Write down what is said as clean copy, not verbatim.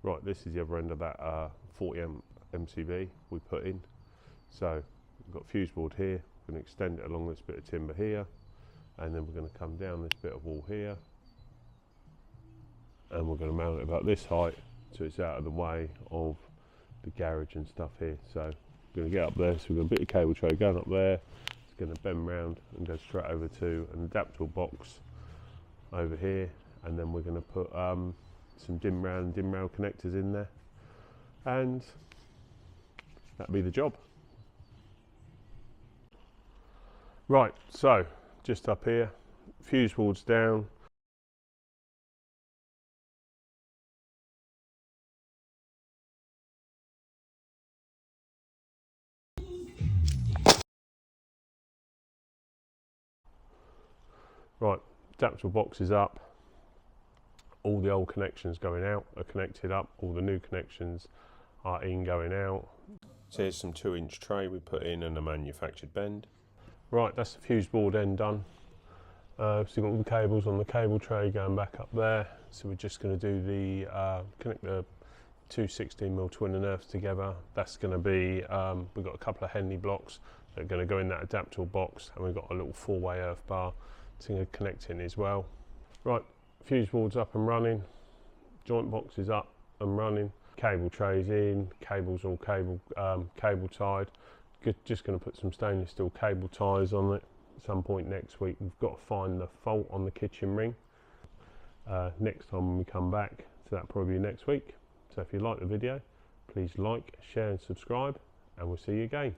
Right, this is the other end of that 40 amp MCB we put in. So we've got fuse board here, we're going to extend it along this bit of timber here, and then we're going to come down this bit of wall here, and we're going to mount it about this height so it's out of the way of the garage and stuff here. So we're going to get up there, so we've got a bit of cable tray going up there, it's going to bend round and go straight over to an adaptable box over here, and then we're going to put some dim rail connectors in there, and that'll be the job. Right, so just up here, fuse boards down. Right, adaptable box is up. All the old connections going out are connected up, all the new connections are in going out. So here's some 2-inch tray we put in and a manufactured bend. Right, that's the fuse board end done. So you've got all the cables on the cable tray going back up there. So we're just going to do the connect the two 16mm twin and earths together. That's going to be, we've got a couple of Henley blocks that are going to go in that adaptable box, and we've got a little 4-way earth bar to connect in as well. Right, fuse board's up and running, joint box is up and running, cable trays in, cables all cable tied. Just going to put some stainless steel cable ties on it at some point next week. We've got to find the fault on the kitchen ring next time when we come back, so that'll probably be next week. So if you like the video, please like, share and subscribe, and we'll see you again.